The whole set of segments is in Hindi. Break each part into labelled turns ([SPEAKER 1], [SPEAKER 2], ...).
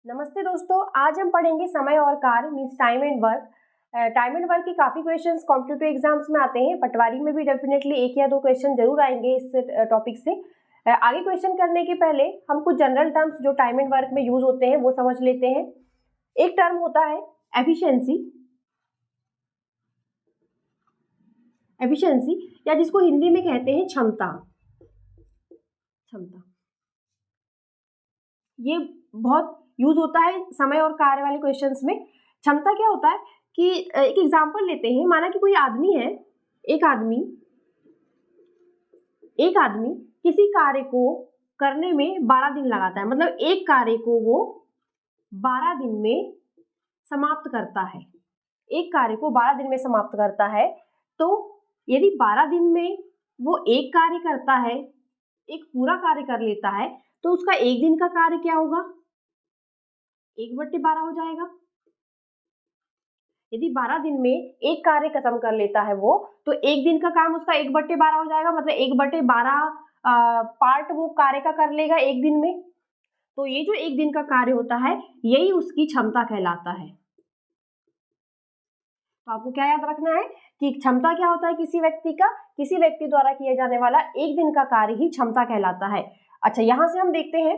[SPEAKER 1] नमस्ते दोस्तों, आज हम पढ़ेंगे समय और कार्य means time and work. Time and work के काफ़ी क्वेश्चंस कॉम्पिटिटिव एग्जाम्स में आते हैं। पटवारी में भी डेफिनेटली एक या दो क्वेश्चन जरूर आएंगे इस टॉपिक से। आगे क्वेश्चन करने के पहले हम कुछ जनरल टर्म्स जो टाइम एंड वर्क में यूज होते हैं वो समझ लेते हैं। एक टर्म होता है एफिशिएंसी, एफिशिएंसी या जिसको हिंदी में कहते हैं क्षमता। क्षमता ये बहुत यूज होता है समय और कार्य वाले क्वेश्चंस में। क्षमता क्या होता है कि एक एग्जांपल लेते हैं, माना कि कोई आदमी है, एक आदमी किसी कार्य को करने में 12 दिन लगाता है, मतलब एक कार्य को वो 12 दिन में समाप्त करता है। एक कार्य को 12 दिन में समाप्त करता है, तो यदि 12 दिन में वो एक कार्य करता है, एक पूरा कार्य कर लेता है, तो उसका एक दिन का कार्य क्या होगा? 1/12 हो जाएगा। यदि 12 दिन में एक कार्य खत्म कर लेता है वो, तो एक दिन का काम उसका 1/12 हो जाएगा, मतलब 1/12 पार्ट वो कार्य का कर लेगा एक दिन में। तो ये जो एक दिन का कार्य होता है यही उसकी क्षमता कहलाता है। तो आपको क्या याद रखना है कि क्षमता क्या होता है किसी व्यक्ति द्वारा किया जाने वाला एक दिन का कार्य ही क्षमता कहलाता है। अच्छा, यहां से हम देखते हैं,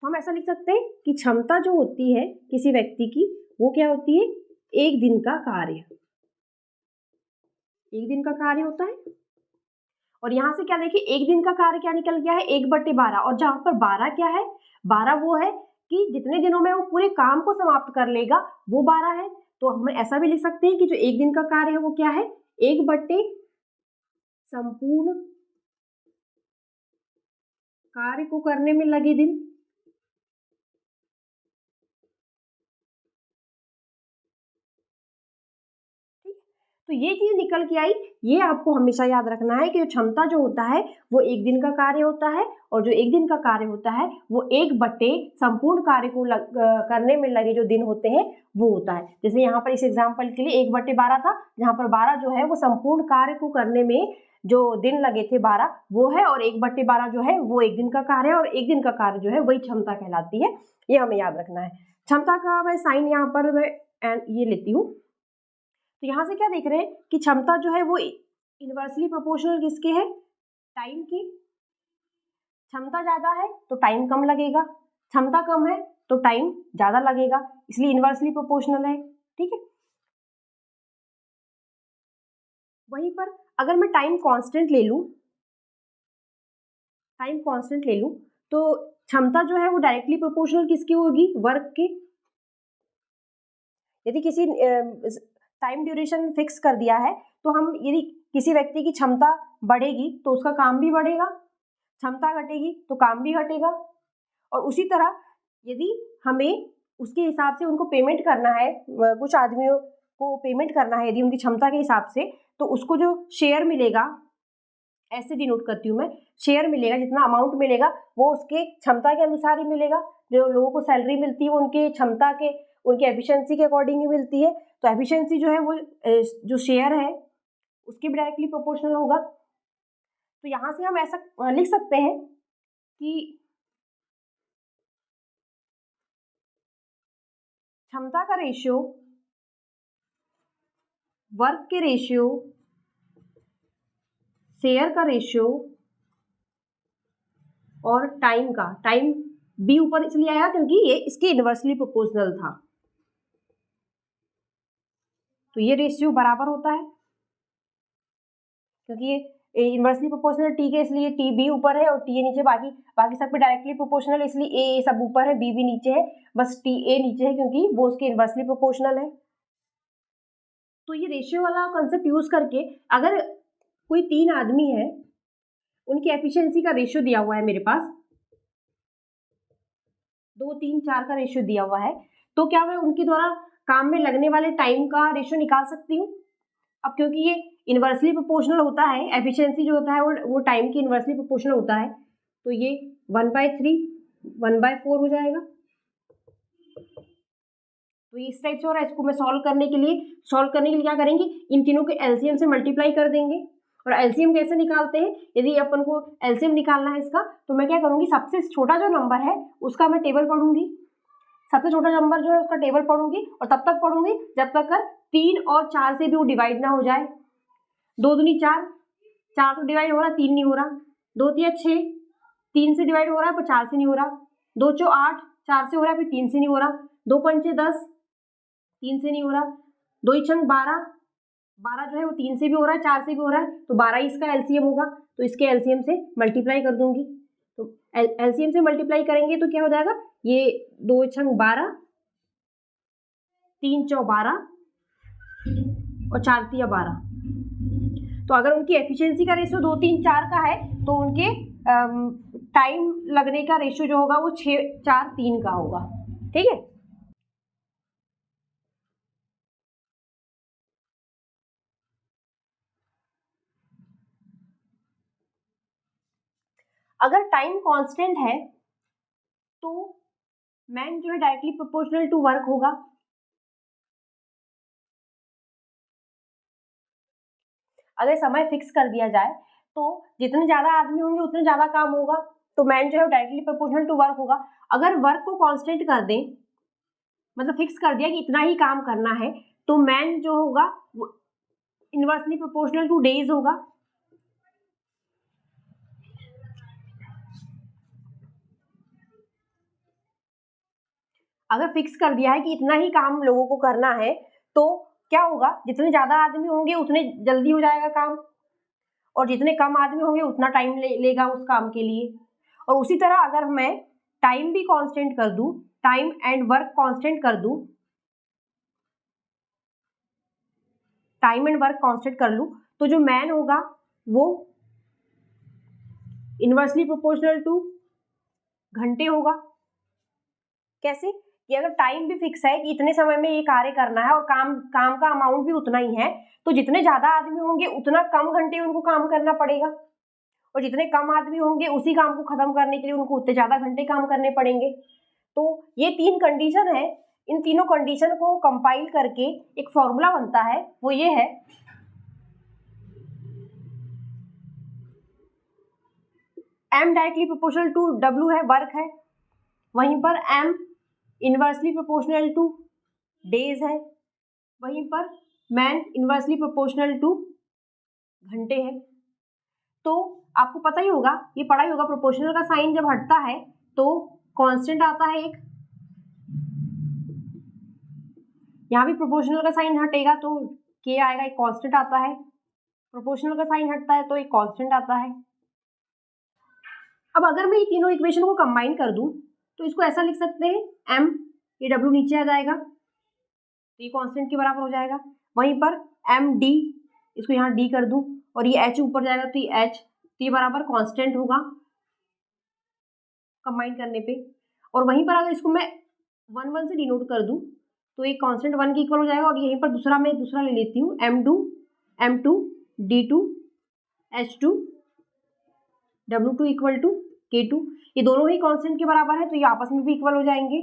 [SPEAKER 1] तो हम ऐसा लिख सकते हैं कि क्षमता जो होती है किसी व्यक्ति की वो क्या होती है? एक दिन का कार्य। एक दिन का कार्य होता है। और यहां से क्या देखिए, एक दिन का कार्य क्या निकल गया है? 1/12। और जहां पर 12 क्या है? 12 वो है कि जितने दिनों में वो पूरे काम को समाप्त कर लेगा वो 12 है। तो हम ऐसा भी लिख सकते हैं कि जो एक दिन का कार्य है वो क्या है? 1/, संपूर्ण कार्य को करने में लगे दिन। तो ये चीज निकल के आई, ये आपको हमेशा याद रखना है कि क्षमता जो होता है वो एक दिन का कार्य होता है, और जो एक दिन का कार्य होता है वो 1/, संपूर्ण कार्य को करने में लगे जो दिन होते हैं वो होता है। जैसे यहाँ पर इस एग्जाम्पल के लिए 1/12 था, जहाँ पर 12 जो है वो संपूर्ण कार्य को करने में जो दिन लगे थे 12 वो है, और 1/12 जो है वो एक दिन का कार्य है, और एक दिन का कार्य जो है वही क्षमता कहलाती है। ये हमें याद रखना है। क्षमता का मैं साइन यहाँ पर मैं ये लेती हूँ। तो यहां से क्या देख रहे हैं कि क्षमता जो है वो इनवर्सली प्रोपोर्शनल किसके है? टाइम की। क्षमता ज्यादा है तो टाइम कम लगेगा, क्षमता कम है तो टाइम ज्यादा लगेगा, इसलिए इनवर्सली प्रोपोर्शनल है। ठीक है। वहीं पर अगर मैं टाइम कांस्टेंट ले लूं, तो क्षमता जो है वो डायरेक्टली प्रोपोर्शनल किसकी होगी? वर्क की। यदि किसी टाइम ड्यूरेशन फिक्स कर दिया है, तो हम यदि किसी व्यक्ति की क्षमता बढ़ेगी तो उसका काम भी बढ़ेगा, क्षमता घटेगी तो काम भी घटेगा। और उसी तरह यदि हमें उसके हिसाब से उनको पेमेंट करना है, कुछ आदमियों को पेमेंट करना है यदि उनकी क्षमता के हिसाब से, तो उसको जो शेयर मिलेगा, ऐसे डिनोट करती हूँ मैं, शेयर मिलेगा, जितना अमाउंट मिलेगा वो उसके क्षमता के अनुसार ही मिलेगा। जो लोगों को सैलरी मिलती है वो उनके क्षमता के, उनके एफिशिएंसी के अकॉर्डिंग ही मिलती है। तो एफिशिएंसी जो है वो जो शेयर है उसके भी डायरेक्टली प्रोपोर्शनल होगा। तो यहाँ से हम ऐसा लिख सकते हैं कि क्षमता का रेशियो वर्क के रेशियो, शेयर का रेशियो और टाइम बी ऊपर इसलिए आया क्योंकि ये इसके इनवर्सली प्रोपोर्शनल था। तो ये रेशियो बराबर होता है क्योंकि ये इनवर्सली प्रोपोर्शनल टी के, इसलिए टी बी ऊपर है और टी ए नीचे। बाकी सब पे डायरेक्टली प्रोपोर्शनल, इसलिए ए सब ऊपर है, बी भी नीचे है, बस टी ए नीचे है क्योंकि वो उसके इनवर्सली प्रोपोर्शनल है। तो ये रेशियो वाला कॉन्सेप्ट यूज करके अगर कोई 3 आदमी है, उनकी एफिशिएंसी का रेशियो दिया हुआ है मेरे पास, 2, 3, 4 का रेशियो दिया हुआ है, तो क्या मैं उनके द्वारा काम में लगने वाले टाइम का रेशियो निकाल सकती हूँ? अब क्योंकि ये इनवर्सली प्रोपोर्शनल होता है, एफिशिएंसी जो होता है वो टाइम की इनवर्सली प्रोपोर्शनल होता है, तो ये 1/3, 1/4 हो जाएगा। तो इस टाइप से हो रहा है। इसको मैं सॉल्व करने के लिए क्या करेंगे, इन तीनों के एलसीएम से मल्टीप्लाई कर देंगे। और एलसीएम कैसे निकालते हैं? यदि अपन को एलसीएम निकालना है इसका, तो मैं क्या करूंगी, सबसे छोटा जो नंबर है उसका मैं टेबल पढ़ूंगी, सबसे छोटा नंबर जो है उसका टेबल पढ़ूंगी और तब तक पढ़ूंगी जब तक 3 और 4 से भी वो डिवाइड ना हो जाए। 2 दूनी 4, 4 तो डिवाइड हो रहा, 3 नहीं हो रहा। 2 तिया 6, 3 से डिवाइड हो रहा है पर 4 से नहीं हो रहा। 2 चौ 8, 4 से हो रहा है फिर 3 से नहीं हो रहा। 2 पंचे 10, 3 से नहीं हो रहा। 2 छंग 12, 12 जो है वो 3 से भी हो रहा है, 4 से भी हो रहा है, तो 12 इसका एलसीएम होगा, तो इसके एलसीएम से मल्टीप्लाई कर दूंगी। तो एलसीएम से मल्टीप्लाई करेंगे तो क्या हो जाएगा, ये 2 छंग 12, 3 चौ 12 और 4 तिया 12। तो अगर उनकी एफिशिएंसी का रेशियो 2 3 4 का है तो उनके टाइम लगने का रेशियो जो होगा वो 6 4 3 का होगा। ठीक है, अगर टाइम कांस्टेंट है तो मैन जो है डायरेक्टली प्रोपोर्शनल टू वर्क होगा। अगर समय फिक्स कर दिया जाए तो जितने ज्यादा आदमी होंगे उतने ज्यादा काम होगा, तो मैन जो है डायरेक्टली प्रोपोर्शनल टू वर्क होगा। अगर वर्क को कांस्टेंट कर दें, मतलब फिक्स कर दिया कि इतना ही काम करना है, तो मैन जो होगा वो इनवर्सली प्रोपोर्शनल टू डेज होगा। अगर फिक्स कर दिया है कि इतना ही काम लोगों को करना है तो क्या होगा, जितने ज्यादा आदमी होंगे उतने जल्दी हो जाएगा काम, और जितने कम आदमी होंगे उतना टाइम लेगा उस काम के लिए। और उसी तरह अगर मैं टाइम भी कांस्टेंट कर दूं, टाइम एंड वर्क कांस्टेंट कर दूं, टाइम एंड वर्क कांस्टेंट कर लूं, तो जो मैन होगा वो इनवर्सली प्रोपोर्शनल टू घंटे होगा। कैसे, कि अगर टाइम भी फिक्स है कि इतने समय में ये कार्य करना है और काम का अमाउंट भी उतना ही है, तो जितने ज्यादा आदमी होंगे उतना कम घंटे उनको काम करना पड़ेगा, और जितने कम आदमी होंगे उसी काम को खत्म करने के लिए उनको उतने ज्यादा घंटे काम करने पड़ेंगे। तो ये 3 कंडीशन है, इन तीनों कंडीशन को कंपाइल करके एक फॉर्मूला बनता है, वो ये है m directly proportional to w है, वर्क है, वहीं पर m inversely proportional to days है, वहीं पर मैन इनवर्सली प्रोपोर्शनल टू घंटे है। तो आपको पता ही होगा, ये पढ़ा ही होगा, प्रोपोर्शनल का साइन जब हटता है तो कांस्टेंट आता है एक, यहाँ भी प्रोपोर्शनल का साइन हटेगा तो k आएगा, एक कांस्टेंट आता है। प्रोपोर्शनल का साइन हटता है तो एक कांस्टेंट आता है। अब अगर मैं ये तीनों इक्वेशन को कंबाइन कर दूं तो इसको ऐसा लिख सकते हैं, m, ये w नीचे आ जाएगा तो ये कांस्टेंट के बराबर हो जाएगा। वहीं पर एम डी, इसको यहाँ डी कर दूं और ये h ऊपर जाएगा तो ये h, तो ये बराबर कांस्टेंट होगा कंबाइन करने पे। और वहीं पर अगर इसको मैं 1 1 से डिनोट कर दूं तो ये कांस्टेंट 1 के इक्वल हो जाएगा, और यहीं पर दूसरा मैं दूसरा ले लेती हूँ, m2 d2 h2 w2 equal to k2, ये दोनों ही कांस्टेंट के बराबर है तो ये आपस में भी इक्वल हो जाएंगे।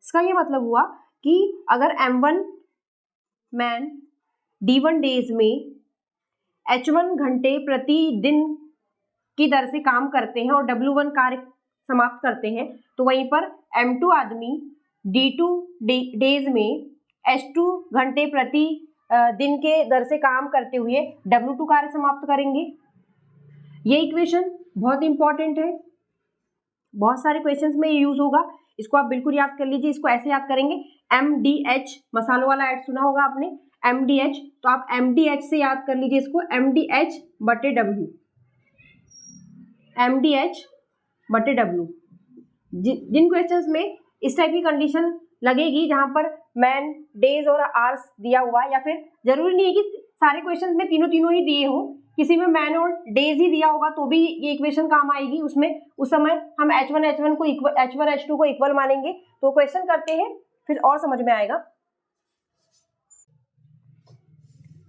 [SPEAKER 1] इसका ये मतलब हुआ कि अगर m1 मैन d1 डेज में h1 घंटे प्रति दिन की दर से काम करते हैं और w1 कार्य समाप्त करते हैं, तो वहीं पर m2 आदमी d2 डेज में h2 घंटे प्रति दिन के दर से काम करते हुए w2 कार्य समाप्त करेंगे। ये इक्वेशन बहुत इंपॉर्टेंट है, बहुत सारे क्वेश्चंस में ये यूज होगा, इसको आप बिल्कुल याद कर लीजिए। इसको ऐसे याद करेंगे, MDH, मसालों वाला ऐड सुना होगा आपने, MDH, तो आप MDH से याद कर लीजिए इसको, MDH बटे W, MDH बटे W। जिन क्वेश्चंस में इस टाइप की कंडीशन लगेगी जहां पर मैन, डेज और आवर्स दिया हुआ, या फिर जरूरी नहीं है कि सारे क्वेश्चंस में तीनों ही दिए हो, किसी में मैन और डेज ही दिया होगा तो भी ये इक्वेशन काम आएगी। उसमें उस समय हम H1 को इक्वल, H1 H2 को इक्वल मानेंगे। तो क्वेश्चन करते हैं फिर और समझ में आएगा।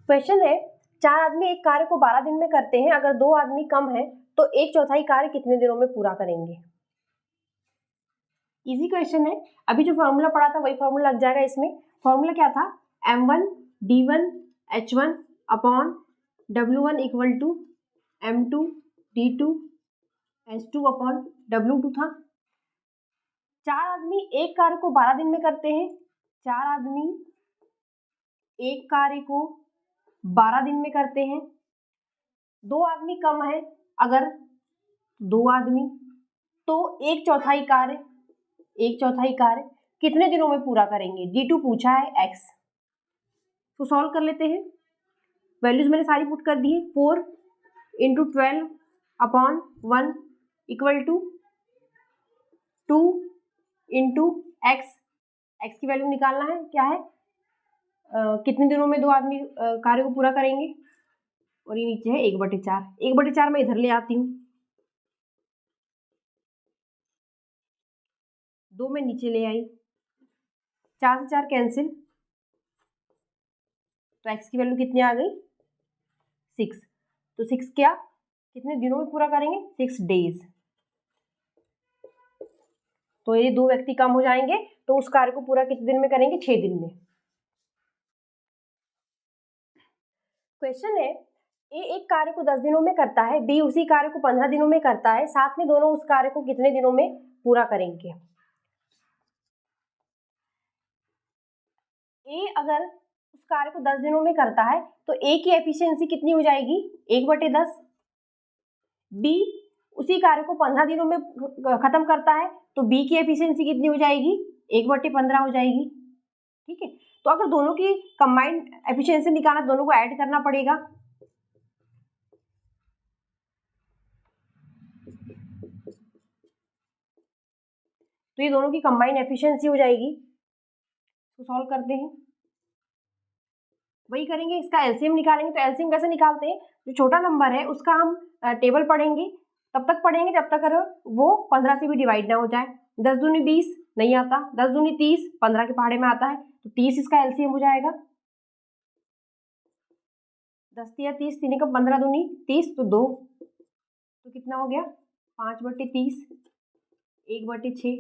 [SPEAKER 1] क्वेश्चन है, 4 आदमी एक कार्य को 12 दिन में करते हैं, अगर 2 आदमी कम है तो 1/4 कार्य कितने दिनों में पूरा करेंगे। इजी क्वेश्चन है, अभी जो फॉर्मूला पढ़ा था वही फॉर्मूला लग जाएगा इसमें। फॉर्मूला क्या था, m1 D1H1 upon W1 equal to M2 D2 H2 upon W2 था। 4 आदमी एक कार्य को 12 दिन में करते हैं। 4 आदमी एक कार्य को 12 दिन में करते हैं। 2 आदमी कम है, अगर 2 आदमी, तो एक चौथाई कार्य कितने दिनों में पूरा करेंगे? D2 पूछा है x, तो सॉल्व कर लेते हैं। वैल्यूज मैंने सारी पुट कर दी है। 4 into 12 upon 1 equal to 2 into x की वैल्यू निकालना है, क्या है? कितने दिनों में 2 आदमी कार्य को पूरा करेंगे, और ये नीचे है 1/4। 1/4 मैं इधर ले आती हूँ, 2 में नीचे ले आई, 4 से 4 कैंसिल, तो x की वैल्यू कितनी आ गई? 6। तो 6 क्या, कितने दिनों में पूरा करेंगे? 6 डेज। तो ये 2 व्यक्ति कम हो जाएंगे, तो उस कार्य को पूरा कितने दिन में करेंगे? 6 दिन में। क्वेश्चन है, ए एक कार्य को 10 दिनों में करता है, बी उसी कार्य को 15 दिनों में करता है, साथ में दोनों उस कार्य को कितने दिनों में पूरा करेंगे? ए अगर उस कार्य को 10 दिनों में करता है तो ए की एफिशिएंसी कितनी हो जाएगी? 1/10। बी उसी कार्य को 15 दिनों में खत्म करता है, तो बी की एफिशिएंसी कितनी हो जाएगी? 1/15 हो जाएगी। ठीक है, तो अगर दोनों की कंबाइंड एफिशिएंसी निकालना, दोनों को ऐड करना पड़ेगा। तो ये दोनों की कंबाइंड एफिशिएंसी हो जाएगी। तो सॉल्व करते हैं, वही करेंगे, इसका एलसीएम निकालेंगे। तो एलसीएम कैसे निकालते हैं? जो छोटा नंबर है उसका हम टेबल पढ़ेंगे, तब तक पढ़ेंगे जब तक वो 15 से भी डिवाइड ना हो जाए। 10 दूनी 20 नहीं आता, 10 दूनी 30, 15 के पहाड़े में आता है, तो 30 इसका एलसीएम हो जाएगा। 10 या 30, 3 का 15 दूनी 30, तो 2, तो कितना हो गया? 5/30, 1/6।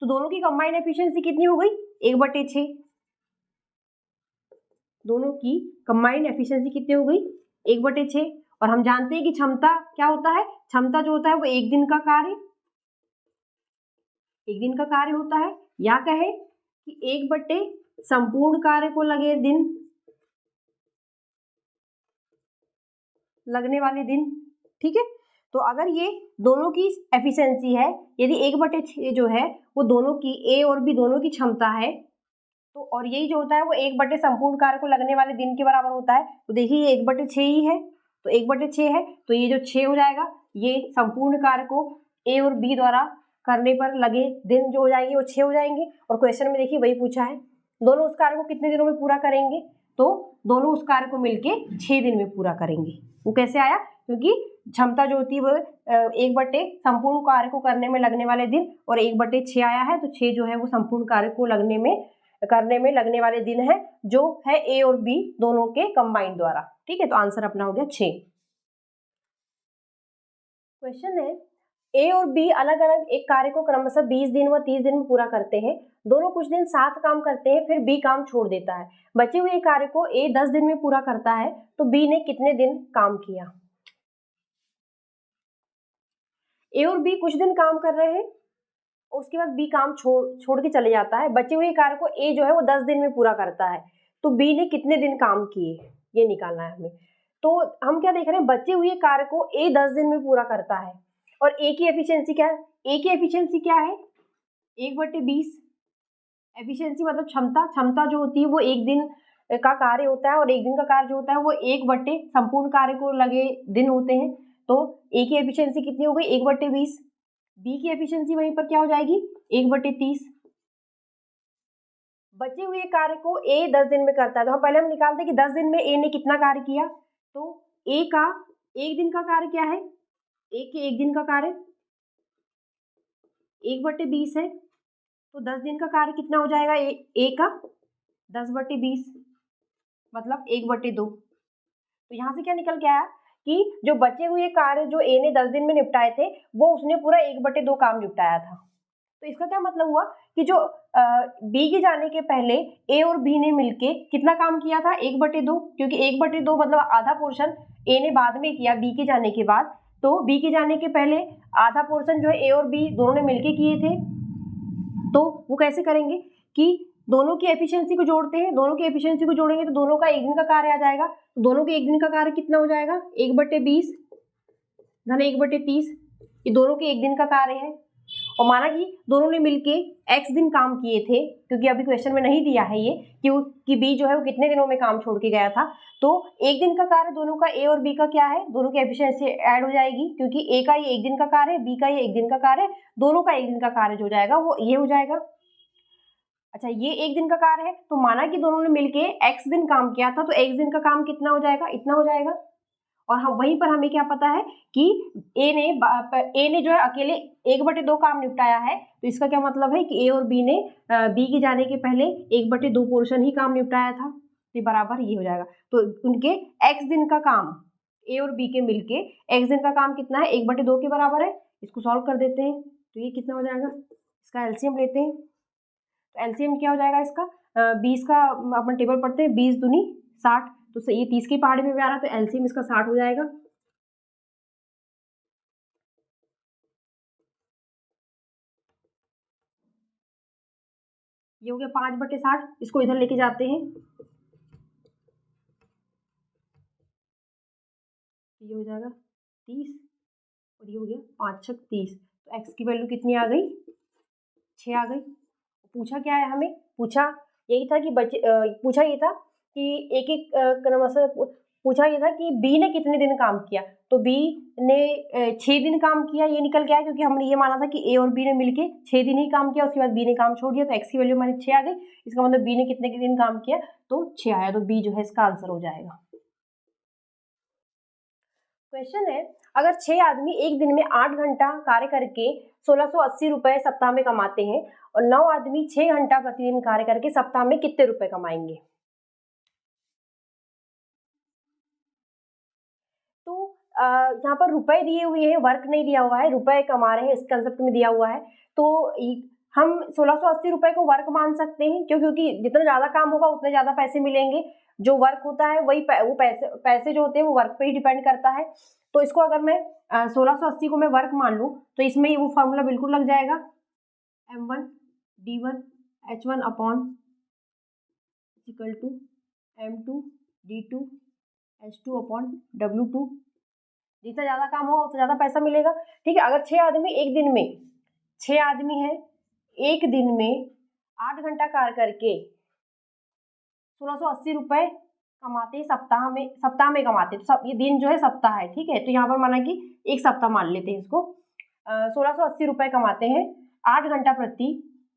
[SPEAKER 1] तो दोनों की कंबाइंड एफिशिएंसी कितनी हो गई? 1/6। दोनों की कंबाइंड एफिशिएंसी कितनी हो गई? 1/6। और हम जानते हैं कि क्षमता क्या होता है? क्षमता जो होता है वो एक दिन का कार्य होता है, या कहे कि 1/, संपूर्ण कार्य को लगने वाले दिन। ठीक है, तो अगर ये दोनों की एफिशिएंसी है, यदि 1/6 जो है वो दोनों की, ए और बी दोनों की क्षमता है, तो और यही जो होता है वो 1/, संपूर्ण कार्य को लगने वाले दिन के बराबर होता है। तो देखिए ये 1/6 ही है, तो 1/6 है, तो ये जो 6 हो जाएगा, ये संपूर्ण कार्य को ए और बी द्वारा करने पर लगे दिन जो हो जाएंगे वो 6 हो जाएंगे। और क्वेश्चन में देखिए वही पूछा है, दोनों उस कार्य को कितने दिनों में पूरा करेंगे? तो दोनों उस कार्य को मिलके 6 दिन में पूरा करेंगे। वो कैसे आया? क्योंकि क्षमता जो होती है वो 1/, संपूर्ण कार्य को करने में लगने वाले दिन, और 1/6 आया है, तो 6 जो है वो संपूर्ण कार्य को करने में लगने वाले दिन है, जो है ए और बी दोनों के कंबाइंड द्वारा। ठीक है, तो आंसर अपना हो गया 6। क्वेश्चन है, ए और बी अलग अलग एक कार्य को क्रमशः 20 दिन व 30 दिन में पूरा करते हैं। दोनों कुछ दिन साथ काम करते हैं, फिर बी काम छोड़ देता है। बचे हुए कार्य को ए 10 दिन में पूरा करता है, तो बी ने कितने दिन काम किया? ए और बी कुछ दिन काम कर रहे हैं, उसके बाद बी काम छोड़ के चले जाता है। बचे हुए कार्य को ए जो है वो 10 दिन में पूरा करता है, तो बी ने कितने दिन काम किए, ये निकालना है हमें। तो हम क्या देख रहे हैं? बचे हुए कार्य को ए 10 दिन में पूरा करता है, और ए की एफिशिएंसी क्या है? ए की एफिशिएंसी क्या है? 1/20। एफिशिएंसी मतलब क्षमता जो होती है वो एक दिन का कार्य होता है, और एक दिन का कार्य जो होता है वो 1/, संपूर्ण कार्य को लगे दिन होते हैं। तो ए की एफिशिएंसी कितनी हो गई? 1/20। बी की एफिशिएंसी वहीं पर क्या हो जाएगी? 1/30। बचे हुए कार्य को ए 10 दिन में करता है, तो पहले हम निकालते हैं कि 10 दिन में ए ने कितना कार्य किया। तो ए का एक दिन का कार्य क्या है? ए के एक दिन का कार्य 1/20 है, तो 10 दिन का कार्य कितना हो जाएगा? ए का 10/20 मतलब 1/2। तो यहाँ से क्या निकल के आया कि जो बचे हुए कार्य जो ए ने 10 दिन में निपटाए थे, वो उसने पूरा 1/2 काम निपटाया था। तो इसका क्या मतलब हुआ कि जो बी के जाने के पहले ए और बी ने मिलके कितना काम किया था, 1/2, क्योंकि 1/2 मतलब आधा पोर्शन ए ने बाद में किया बी के जाने के बाद, तो बी के जाने के पहले आधा पोर्शन जो है ए और बी दोनों ने मिलके किए थे। तो वो कैसे करेंगे कि दोनों की एफिशिएंसी को जोड़ते हैं, दोनों की एफिशिएंसी को जोड़ेंगे तो दोनों का एक दिन का कार्य आ जाएगा। तो दोनों के एक दिन का कार्य कितना हो जाएगा, 1/20 धन 1/30, ये दोनों के एक दिन का कार्य है। और माना कि दोनों ने मिलके x दिन काम किए थे, क्योंकि अभी क्वेश्चन में नहीं दिया है ये कि b जो है वो कितने दिनों में काम छोड़ के गया था, तो एक दिन का कार्य दोनों का a और b का क्या है, दोनों की एफिशिएंसी ऐड हो जाएगी, क्योंकि a का ये एक दिन का कार्य है, b का ये एक दिन का कार्य है, दोनों का एक दिन का कार्य जो हो जाएगा वो ये हो जाएगा। अच्छा, ये एक दिन का कार्य है, तो माना कि दोनों ने मिलके x दिन काम किया था, तो x दिन का काम कितना हो जाएगा, इतना हो जाएगा। और हम वहीं पर हमें क्या पता है कि ए ने जो है अकेले 1/2 काम निपटाया है, तो इसका क्या मतलब है कि ए और बी ने बी के जाने के पहले 1/2 पोर्शन ही काम निपटाया था, तो बराबर ये हो जाएगा। तो उनके x दिन का काम ए और बी के मिलके x दिन का काम कितना है, 1/2 के बराबर है। इसको सॉल्व कर देते हैं तो ये कितना हो जाएगा, इसका एलसीएम लेते हैं। तो एलसीएम क्या हो जाएगा इसका, 20 का अपन टेबल पढ़ते हैं, 20 दूनी 60, तो ये 30 की पहाड़ी में भी आ रहा है, तो एलसीएम इसका 60 हो जाएगा। ये हो गया 5/60, इसको इधर लेके जाते हैं, ये हो जाएगा 30 और ये हो गया 5 6 30, तो x की वैल्यू कितनी आ गई, 6 आ गई। पूछा क्या है हमें, पूछा यही था कि पूछा ये था कि एक एक क्रम से पूछा ये था कि बी ने कितने दिन काम किया, तो बी ने 6 दिन काम किया, ये निकल के आया, क्योंकि हमने ये माना था कि ए और बी ने मिलके 6 दिन ही काम किया, उसके बाद बी ने काम छोड़ दिया, तो एक्स की वैल्यू हमारी 6 आ गई। इसका मतलब बी ने कितने के दिन काम किया, तो 6 आया, तो बी जो है इसका आंसर हो जाएगा। क्वेश्चन है, अगर 6 आदमी एक दिन में 8 घंटा कार्य करके 1680 रुपए सप्ताह में कमाते हैं और 9 आदमी 6 घंटा प्रतिदिन कार्य करके सप्ताह में कितने रुपए कमाएंगे। तो यहाँ पर रुपए दिए हुए हैं, वर्क नहीं दिया हुआ है, रुपए कमा रहे हैं इस कंसेप्ट में दिया हुआ है, तो हम 1680 रुपए को वर्क मान सकते हैं, क्यों, क्योंकि जितना ज्यादा काम होगा उतने ज्यादा पैसे मिलेंगे। जो वर्क होता है वही वो पैसे जो होते हैं वो वर्क पे ही डिपेंड करता है। तो इसको अगर मैं 1680 को मैं वर्क मान लूँ तो इसमें वो फॉर्मूला बिल्कुल लग जाएगा, m1 d1 h1 upon equal to m2 d2 h2 upon w2। जितना ज्यादा काम होगा उतना ज्यादा पैसा मिलेगा। ठीक है, अगर 6 आदमी एक दिन में 6 आदमी है एक दिन में 8 घंटा कार्य करके 1680 रुपए कमाते हैं, सप्ताह में कमाते हैं, तो ये दिन जो है सप्ताह है, ठीक है, तो यहाँ पर माना कि एक सप्ताह मान लेते हैं इसको, 1680 रुपए कमाते हैं 8 घंटा प्रति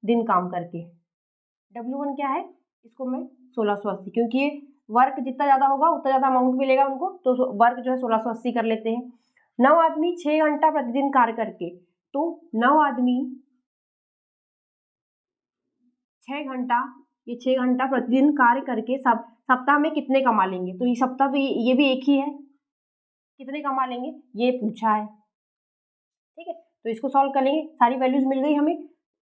[SPEAKER 1] दिन काम करके। W1 क्या है, इसको मैं 1680, क्योंकि ये वर्क जितना ज्यादा होगा उतना ज्यादा अमाउंट मिलेगा उनको, तो वर्क जो है 1680 कर लेते हैं। 9 आदमी 6 घंटा प्रतिदिन कार्य करके, तो 9 आदमी 6 घंटा, ये 6 घंटा प्रतिदिन कार्य करके सप्ताह में कितने कमा लेंगे, तो ये सप्ताह तो ये भी एक ही है, कितने कमा लेंगे ये पूछा है। ठीक है, तो इसको सॉल्व कर लेंगे, सारी वैल्यूज मिल गई हमें,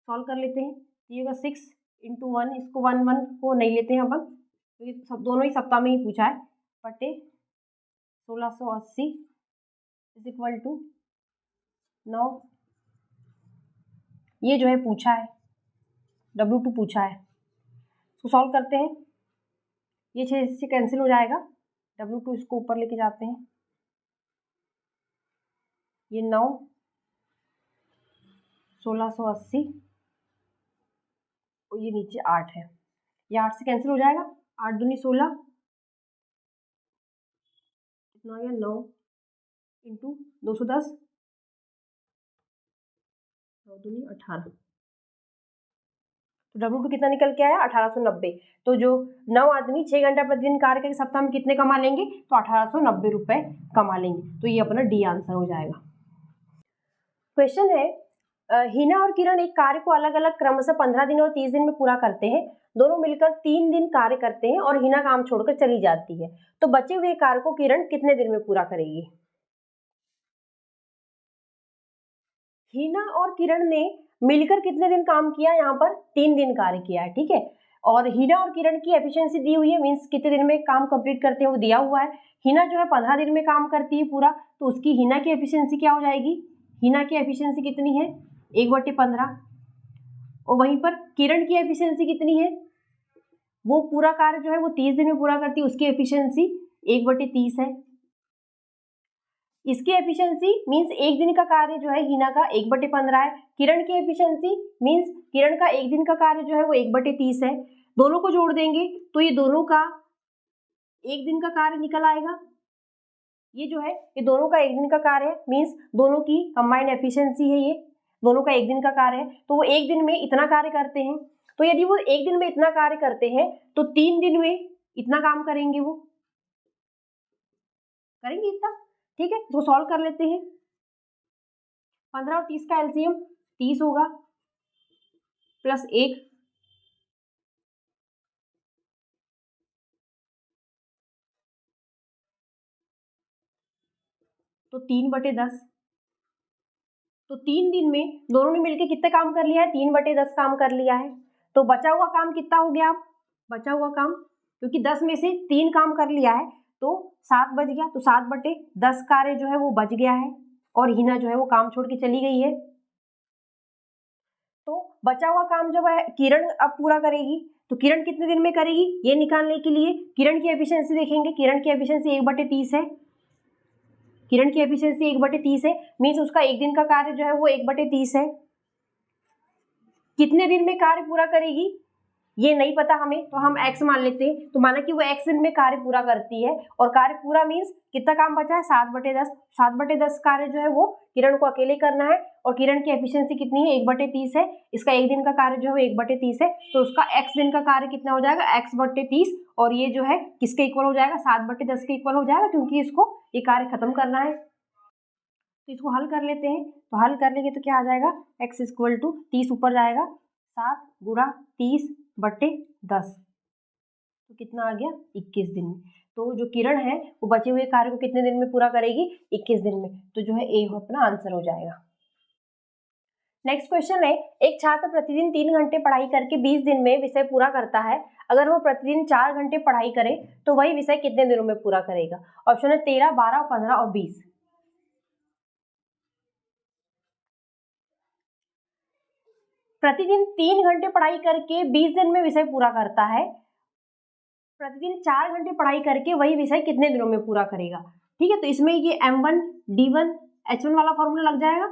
[SPEAKER 1] सॉल्व कर लेते हैं। ये होगा 6 × 1, इसको 1 को नहीं लेते हैं अपन, क्योंकि सब दोनों ही सप्ताह में ही पूछा है, बटे 1680 इज इक्वल टू 9, ये जो है पूछा है, W2 पूछा है, इसको सॉल्व करते हैं, ये 6 इससे कैंसिल हो जाएगा, W2 इसको ऊपर लेके जाते हैं, ये 9 1680 और ये नीचे 8 है, ये 8 से कैंसिल हो जाएगा, 8 दूनी 16, कितना आ गया 9 × 210, 9 दूनी 18, तो W2 कितना निकल के आया 1890। तो जो 9 आदमी 6 घंटा प्रतिदिन कार्य करके सप्ताह में कितने कमा लेंगे, तो 1890 रुपए कमा लेंगे, तो ये अपना डी आंसर हो जाएगा। क्वेश्चन है, हिना और किरण एक कार्य को अलग अलग क्रम से 15 दिन और 30 दिन में पूरा करते हैं, दोनों मिलकर 3 दिन कार्य करते हैं और हिना काम छोड़कर चली जाती है, तो बचे हुए कार्य को किरण कितने दिन में पूरा करेगी। हिना और किरण ने मिलकर कितने दिन काम किया, यहाँ पर 3 दिन कार्य किया है, ठीक है। और हिना और किरण की एफिशिएंसी दी हुई है, मीन्स कितने दिन में काम कंप्लीट करते हैं वो दिया हुआ है। हिना जो है 15 दिन में काम करती है पूरा, तो उसकी हिना की एफिशिएंसी क्या हो जाएगी, हिना की एफिशिएंसी कितनी है 1/15। और वहीं पर किरण की एफिशिएंसी कितनी है, वो पूरा कार्य जो है वो 30 दिन में पूरा करती है, उसकी एफिशिएंसी 1/30 है। इसकी एफिशिएंसी मींस एक दिन का कार्य जो है हिना का 1/15 है। किरण की एफिशिएंसी मींस किरण का एक दिन का कार्य जो है वो 1/30 है। दोनों को जोड़ देंगे तो ये दोनों का एक दिन का कार्य निकल आएगा। ये जो है ये दोनों का एक दिन का कार्य है, मींस दोनों की कंबाइंड एफिशिएंसी है, ये दोनों का एक दिन का कार्य है। तो वो एक दिन में इतना कार्य करते हैं। तो यदि वो एक दिन में इतना कार्य करते हैं तो 3 दिन में इतना काम करेंगे, वो करेंगे इतना, ठीक है। तो सॉल्व कर लेते हैं। 15 और 30 का एलसीएम 30 होगा प्लस 1, तो 3/10। तो 3 दिन में दोनों ने मिलकर कितना काम कर लिया है, 3/10 काम कर लिया है। तो बचा हुआ काम कितना हो गया, अब बचा हुआ काम, क्योंकि 10 में से 3 काम कर लिया है तो 7 बच गया, तो 7/10 कार्य जो है वो बच गया है और हिना जो है वो काम छोड़ के चली गई है। तो बचा हुआ काम जब है किरण अब पूरा करेगी, तो किरण कितने दिन में करेगी ये निकालने के लिए किरण की एफिशिएंसी देखेंगे। किरण की एफिशिएंसी 1/30 है, किरण की एफिशिएंसी 1/30 है, मीन्स उसका एक दिन का कार्य जो है वो 1/30 है। कितने दिन में कार्य पूरा करेगी ये नहीं पता हमें, तो हम x मान लेते हैं। तो माना कि वो x दिन में कार्य पूरा करती है, और कार्य पूरा मीन्स कितना काम बचा है 7/10। 7/10 कार्य जो है वो किरण को अकेले करना है, और किरण की एफिशिएंसी कितनी है 1/30 है। इसका एक दिन का कार्य जो है 1/30 है, तो उसका x दिन का कार्य कितना हो जाएगा x/30, और ये जो है किसके इक्वल हो जाएगा 7/10 के इक्वल हो जाएगा, क्योंकि इसको ये कार्य खत्म करना है। तो इसको हल कर लेते हैं। तो हल कर लेंगे तो क्या आ जाएगा, x = 30 ऊपर जाएगा, 7 × 30/10, तो कितना आ गया 21 दिन में। तो जो किरण है वो बचे हुए कार्य को कितने दिन में पूरा करेगी 21 दिन में, तो जो है ए अपना आंसर हो जाएगा। नेक्स्ट क्वेश्चन है, एक छात्र प्रतिदिन 3 घंटे पढ़ाई करके 20 दिन में विषय पूरा करता है। अगर वो प्रतिदिन 4 घंटे पढ़ाई करे तो वही विषय कितने दिनों में पूरा करेगा। ऑप्शन है 13, 12, 15 और 20। प्रतिदिन 3 घंटे पढ़ाई करके 20 दिन में विषय पूरा करता है, प्रतिदिन 4 घंटे पढ़ाई करके वही विषय कितने दिनों में पूरा करेगा। ठीक है, तो इसमें ये M1 D1 H1 वाला फॉर्मूला लग जाएगा।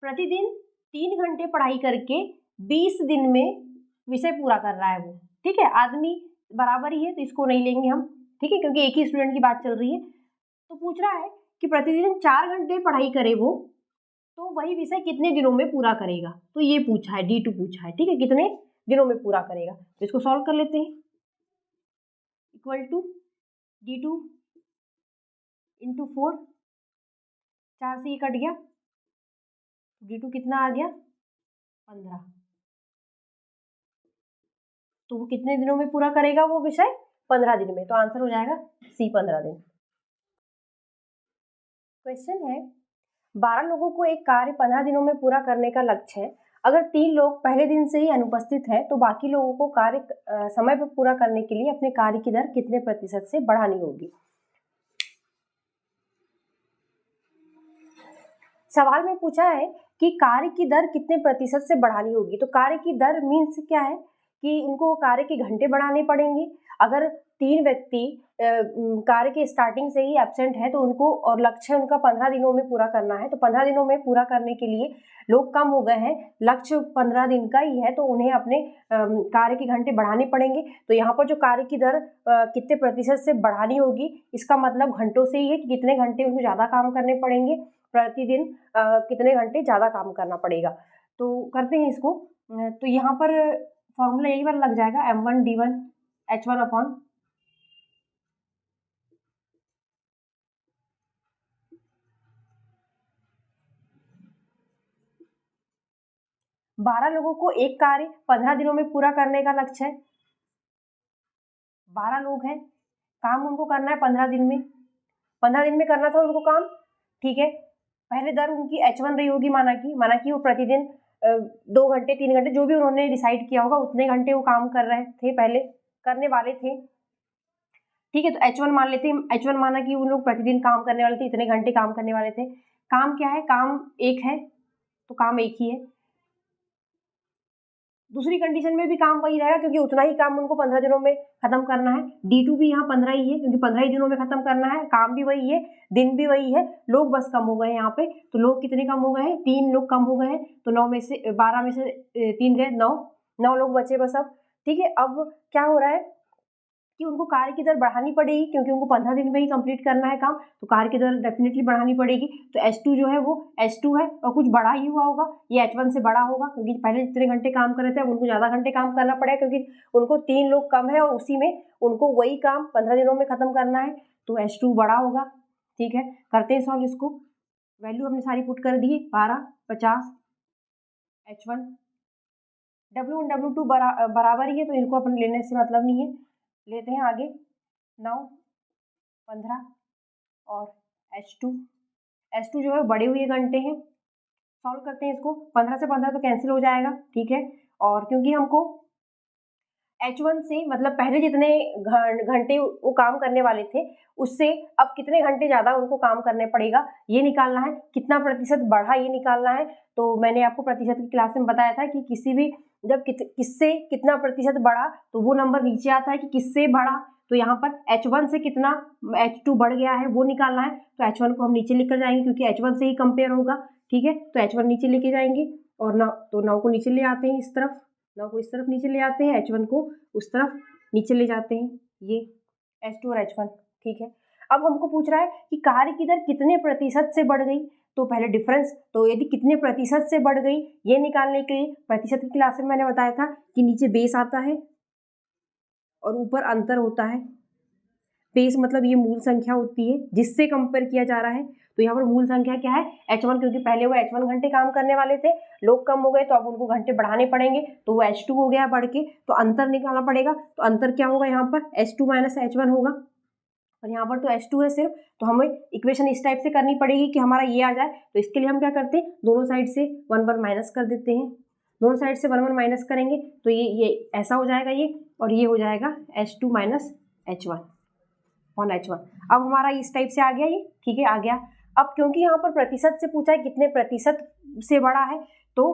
[SPEAKER 1] प्रतिदिन 3 घंटे पढ़ाई करके 20 दिन में विषय पूरा कर रहा है वो, ठीक है। आदमी बराबर ही है तो इसको नहीं लेंगे हम, ठीक है, क्योंकि एक ही स्टूडेंट की बात चल रही है। तो पूछ रहा है कि प्रतिदिन 4 घंटे पढ़ाई करे वो, तो वही विषय कितने दिनों में पूरा करेगा। तो ये पूछा है, D2 पूछा है, ठीक है, कितने दिनों में पूरा करेगा। तो इसको सॉल्व कर लेते हैं। इक्वल टू D2 × 4, 4 से ये कट गया, D2 कितना आ गया 15। तो वो कितने दिनों में पूरा करेगा वो विषय 15 दिन में, तो आंसर हो जाएगा C 15 दिन। क्वेश्चन है, 12 लोगों को एक कार्य 15 दिनों में पूरा करने का लक्ष्य है। अगर 3 लोग पहले दिन से ही अनुपस्थित है तो बाकी लोगों को कार्य समय पर पूरा करने के लिए अपने कार्य की दर कितने प्रतिशत से बढ़ानी होगी। सवाल में पूछा है कि कार्य की दर कितने प्रतिशत से बढ़ानी होगी। तो कार्य की दर मीन्स क्या है कि उनको कार्य के घंटे बढ़ाने पड़ेंगे। अगर 3 व्यक्ति कार्य के स्टार्टिंग से ही एब्सेंट है तो उनको, और लक्ष्य उनका 15 दिनों में पूरा करना है, तो 15 दिनों में पूरा करने के लिए लोग कम हो गए हैं, लक्ष्य 15 दिन का ही है, तो उन्हें अपने कार्य के घंटे बढ़ाने पड़ेंगे। तो यहाँ पर जो कार्य की दर कितने प्रतिशत से बढ़ानी होगी, इसका मतलब घंटों से ही है कि कितने घंटे उनको ज़्यादा काम करने पड़ेंगे, प्रतिदिन कितने घंटे ज़्यादा काम करना पड़ेगा। तो करते हैं इसको। तो यहाँ पर फॉर्मूला यही वाला लग जाएगा, M1 D1 H1 अपॉन 12 लोगों को एक कार्य 15 दिनों में पूरा करने का लक्ष्य है। 12 लोग हैं, काम उनको करना है 15 दिन में, 15 दिन में करना था उनको काम, ठीक है। पहले दर उनकी H1 रही होगी, माना कि वो प्रतिदिन 2 घंटे 3 घंटे जो भी उन्होंने डिसाइड किया होगा उतने घंटे वो काम कर रहे थे, पहले करने वाले थे, ठीक है। तो H1 मान लेते हैं, H1 माना कि उन लोग प्रतिदिन काम करने वाले थे, इतने घंटे काम करने वाले थे। काम क्या है, काम एक है तो काम एक ही है। दूसरी कंडीशन में भी काम वही रहेगा क्योंकि उतना ही काम उनको 15 दिनों में खत्म करना है। D2 भी यहाँ 15 ही है क्योंकि 15 ही दिनों में खत्म करना है, काम भी वही है, दिन भी वही है, लोग बस कम हो गए हैं यहाँ पे। तो लोग कितने कम हो गए हैं, 3 लोग कम हो गए हैं, तो 9 में से 12 में से 3 गए, 9 लोग बचे बस अब, ठीक है। अब क्या हो रहा है कि उनको कार्य की दर बढ़ानी पड़ेगी क्योंकि उनको 15 दिन में ही कंप्लीट करना है काम, तो कार्य की दर डेफिनेटली बढ़ानी पड़ेगी। तो H2 जो है वो H2 है और कुछ बड़ा ही हुआ होगा, ये H1 से बड़ा होगा क्योंकि पहले जितने घंटे काम कर रहे थे अब उनको ज़्यादा घंटे काम करना पड़ेगा क्योंकि उनको 3 लोग कम है और उसी में उनको वही काम 15 दिनों में खत्म करना है, तो H2 बड़ा होगा, ठीक है। करते हैं सॉल्व इसको, वैल्यू हमने सारी पुट कर दी है, 12, 50, H1, W1 W2 बराबर ही है तो इनको अपन लेने से मतलब नहीं है। लेते हैं आगे 9, 15 और H2 जो है बड़े हुए घंटे हैं, सॉल्व करते हैं इसको, 15 से 15 तो कैंसिल हो जाएगा, ठीक है। और क्योंकि हमको H1 से मतलब पहले जितने घंटे वो काम करने वाले थे उससे अब कितने घंटे ज़्यादा उनको काम करने पड़ेगा ये निकालना है, कितना प्रतिशत बढ़ा ये निकालना है। तो मैंने आपको प्रतिशत की क्लास में बताया था कि किसी भी जब किससे कितना प्रतिशत बढ़ा तो वो नंबर नीचे आता है कि किससे बढ़ा, तो यहाँ पर H1 से कितना H2 बढ़ गया है वो निकालना है। तो H1 को हम नीचे लेकर जाएंगे क्योंकि H1 से ही कंपेयर होगा, ठीक है। तो H1 नीचे लेके जाएंगे और 9 को नीचे ले आते हैं इस तरफ, 9 को इस तरफ नीचे ले आते हैं, H1 को उस तरफ नीचे ले जाते हैं, ये H2 और H1, ठीक है। अब हमको पूछ रहा है कि कार्य की दर कितने प्रतिशत से बढ़ गई, तो पहले डिफरेंस, तो यदि कितने प्रतिशत से बढ़ गई ये निकालने के लिए प्रतिशत की क्लास में मैंने बताया था कि नीचे बेस आता है और ऊपर अंतर होता है। बेस मतलब ये मूल संख्या होती है जिससे कंपेयर किया जा रहा है, तो यहाँ पर मूल संख्या क्या है H1, क्योंकि पहले वो H1 घंटे काम करने वाले थे, लोग कम हो गए तो अब उनको घंटे बढ़ाने पड़ेंगे, तो वो H2 हो गया बढ़ के, तो अंतर निकालना पड़ेगा। तो अंतर क्या होगा यहाँ पर H2 माइनस H1 होगा और यहाँ पर तो H2 है सिर्फ, तो हमें इक्वेशन इस टाइप से करनी पड़ेगी कि हमारा ये आ जाए। तो इसके लिए हम क्या करते हैं, दोनों साइड से 1 1 माइनस कर देते हैं, दोनों साइड से 1 1 माइनस करेंगे तो ये ऐसा हो जाएगा ये, और ये हो जाएगा H2 minus H1 on H1। अब हमारा इस टाइप से आ गया ये, ठीक है, आ गया। अब क्योंकि यहाँ पर प्रतिशत से पूछा है कितने प्रतिशत से बड़ा है, तो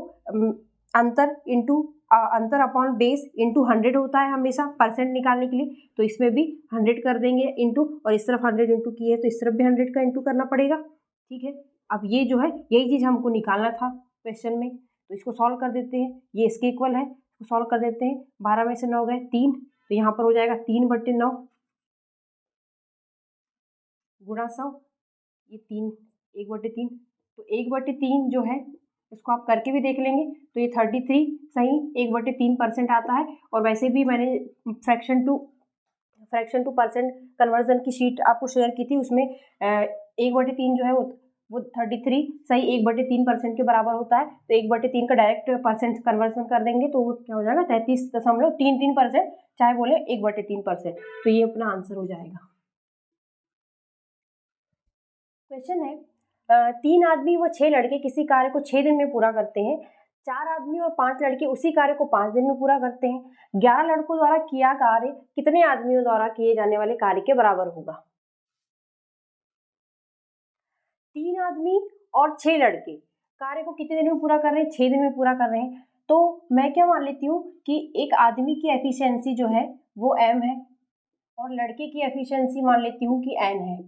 [SPEAKER 1] अंतर इंटू अंतर अपॉन बेस इंटू 100 होता है हमेशा परसेंट निकालने के लिए, तो इसमें भी 100 कर देंगे इंटू, और इस तरफ 100 इंटू किए तो इस तरफ भी 100 का इंटू करना पड़ेगा, ठीक है। अब ये जो है यही चीज़ हमको निकालना था क्वेश्चन में, तो इसको सॉल्व कर देते हैं, ये इसके इक्वल है, इसको सॉल्व कर देते हैं। 12 में से 9 गए 3, तो यहाँ पर हो जाएगा 3/9 गुणा 100, ये 3 1/3, तो 1/3 जो है इसको आप करके भी देख लेंगे तो ये 33 सही 1/3% आता है। और वैसे भी मैंने फ्रैक्शन टू परसेंट कन्वर्जन की शीट आपको शेयर की थी, उसमें 1/3 जो है वो 33 सही 1/3% के बराबर होता है, तो 1/3 का डायरेक्ट परसेंट कन्वर्जन कर देंगे तो वो क्या हो जाएगा 33.33%, चाहे बोले 1/3%, तो ये अपना आंसर हो जाएगा। क्वेश्चन है 3 आदमी व 6 लड़के किसी कार्य को 6 दिन में पूरा करते हैं, 4 आदमी और 5 लड़के उसी कार्य को 5 दिन में पूरा करते हैं। 11 लड़कों द्वारा किया कार्य कितने आदमियों द्वारा किए जाने वाले कार्य के बराबर होगा। 3 आदमी और 6 लड़के कार्य को कितने दिन में पूरा कर रहे हैं, 6 दिन में पूरा कर रहे हैं। तो मैं क्या मान लेती हूँ कि एक आदमी की एफिशिएंसी जो है वो m है और लड़के की एफिशिएंसी मान लेती हूँ कि n है,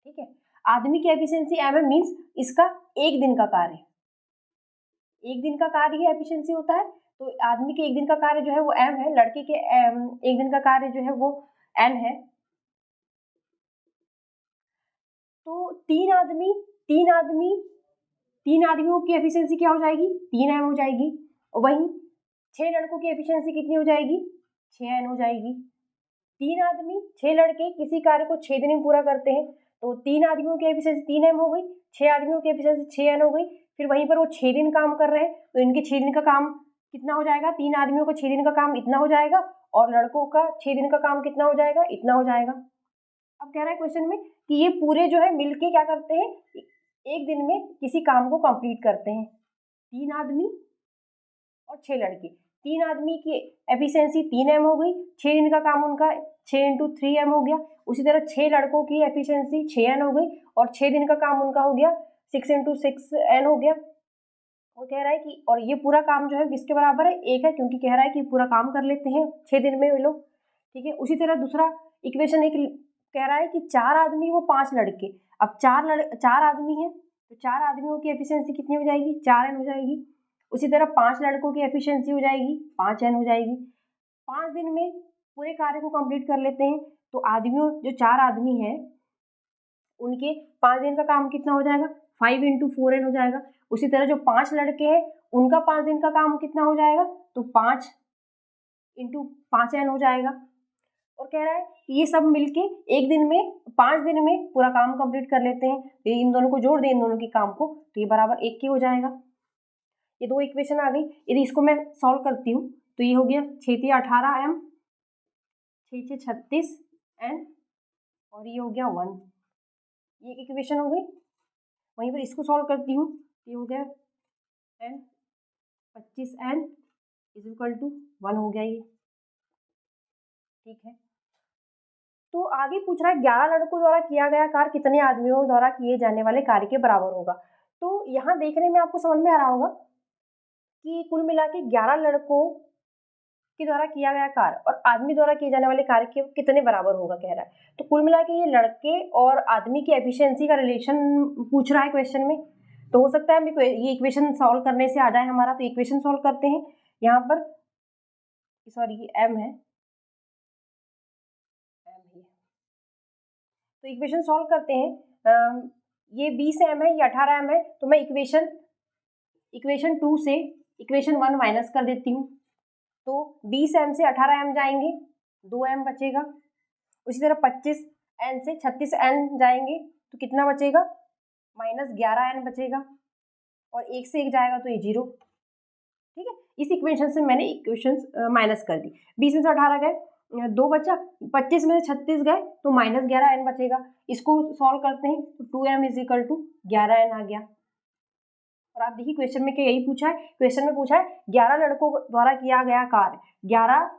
[SPEAKER 1] ठीक है। आदमी की एफिशिएंसी m है, मीन्स इसका एक दिन का कार्य, एक दिन का कार्य ही एफिशिएंसी होता है, तो आदमी के एक दिन का कार्य जो है वो m है, लड़के के एक दिन का कार्य जो है वो n है। तो तीन आदमियों की एफिशिएंसी क्या हो जाएगी 3m हो जाएगी, और वहीं 6 लड़कों की एफिशिएंसी कितनी हो जाएगी 6n हो जाएगी। 3 आदमी 6 लड़के किसी कार्य को 6 दिन में पूरा करते हैं, तो 3 आदमियों की एफिशिएंसी 3m हो गई, 6 आदमियों की एफिशिएंसी 6n हो गई। फिर वहीं पर वो 6 दिन काम कर रहे हैं तो इनके 6 दिन का काम कितना हो जाएगा, 3 आदमियों का 6 दिन का काम इतना हो जाएगा और लड़कों का 6 दिन का काम कितना हो जाएगा, इतना हो जाएगा। अब कह रहा है क्वेश्चन में कि ये पूरे जो है मिलके क्या करते हैं, एक दिन में किसी काम को कंप्लीट करते हैं। 3 आदमी और 6 लड़के, 3 आदमी की एफिशिएंसी 3m हो गई, 6 दिन का काम उनका 6 × 3m हो गया। उसी तरह 6 लड़कों की एफिशिएंसी 6n हो गई और 6 दिन का काम उनका हो गया 6 × 6n हो गया। वो कह रहा है कि और ये पूरा काम जो है किसके बराबर है, 1 है, क्योंकि कह रहा है कि पूरा काम कर लेते हैं 6 दिन में वो लोग, ठीक है। उसी तरह दूसरा इक्वेशन एक कह रहा है कि 4 आदमी वो 5 लड़के, अब 4 आदमी हैं तो 4 आदमियों की एफिशिएंसी कितनी हो जाएगी, 4n हो जाएगी। उसी तरह 5 लड़कों की एफिशिएंसी हो जाएगी 5n हो जाएगी। 5 दिन में पूरे कार्य को कंप्लीट कर लेते हैं तो आदमियों जो 4 आदमी हैं उनके 5 दिन का काम कितना हो जाएगा, 5 × 4n हो जाएगा। उसी तरह जो 5 लड़के हैं उनका 5 दिन का काम कितना हो जाएगा, तो 5 × 5n हो जाएगा। और कह रहा है कि ये सब मिलके एक दिन में 5 दिन में पूरा काम कंप्लीट कर लेते हैं। ये इन दोनों को जोड़ दें, इन दोनों के काम को, तो ये बराबर 1 के हो जाएगा। ये 2 इक्वेशन आ गई। यदि इसको मैं सॉल्व करती हूँ तो ये हो गया 6 × 18m, 6 × 36n और ये हो गया 1, ये एक इक्वेशन हो गई। वहीं पर इसको सॉल्व करती हूँ, ये हो गया n 25n = 1 हो गया ये, ठीक है। तो आगे पूछ रहा है 11 लड़कों द्वारा किया गया कार्य कितने आदमियों द्वारा किए जाने वाले कार्य के बराबर होगा। तो यहाँ देखने में आपको समझ में आ रहा होगा कि कुल मिला के 11 लड़कों के द्वारा किया गया कार्य और आदमी द्वारा किए जाने वाले कार्य के कितने बराबर होगा कह रहा है। तो कुल मिला के ये लड़के और आदमी की एफिशिएंसी का रिलेशन पूछ रहा है क्वेश्चन में। तो हो सकता है ये इक्वेशन सॉल्व करने से आ जाए हमारा, तो इक्वेशन सॉल्व करते हैं। यहाँ पर सॉरी ये m है, तो इक्वेशन सॉल्व करते हैं। ये 20m है, ये 18m है, तो मैं इक्वेशन 2 से इक्वेशन 1 माइनस कर देती हूँ। तो 20m से 18m जाएंगे, 2m बचेगा। उसी तरह 25n से 36n जाएंगे तो कितना बचेगा, -11n बचेगा और 1 से 1 जाएगा तो ये 0, ठीक है। इस इक्वेशन से मैंने इक्वेशन माइनस कर दी। 20 में से 18 गए, 2 बचा, 25 में से 36 गए तो -11n बचेगा। इसको सॉल्व करते हैं तो 2m = 11n आ गया। और आप देखिए क्वेश्चन में क्या यही पूछा है, क्वेश्चन में पूछा है 11 लड़कों द्वारा किया गया कार्य, 11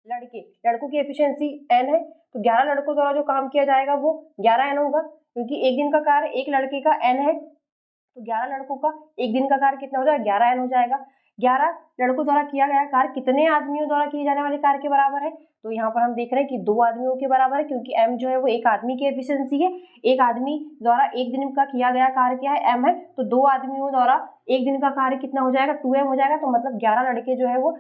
[SPEAKER 1] लड़कों की एफिशिएंसी n है, तो 11 लड़कों द्वारा जो काम किया जाएगा वो 11n होगा, क्योंकि एक दिन का कार्य एक लड़के का n है, तो 11 लड़कों का एक दिन का कार्य कितना हो जाएगा, 11n हो जाएगा। 11 लड़कों द्वारा किया गया कार्य कितने आदमियों द्वारा किए जाने वाले कार्य के बराबर है, तो यहाँ पर हम देख रहे हैं कि 2 आदमियों के बराबर है, क्योंकि m जो है वो एक आदमी की एफिशिएंसी है। एक आदमी द्वारा एक दिन का किया गया कार्य क्या है, m है, तो 2 आदमियों द्वारा एक दिन का कार्य कितना हो जाएगा, 2m हो जाएगा। तो मतलब 11 लड़के जो है वो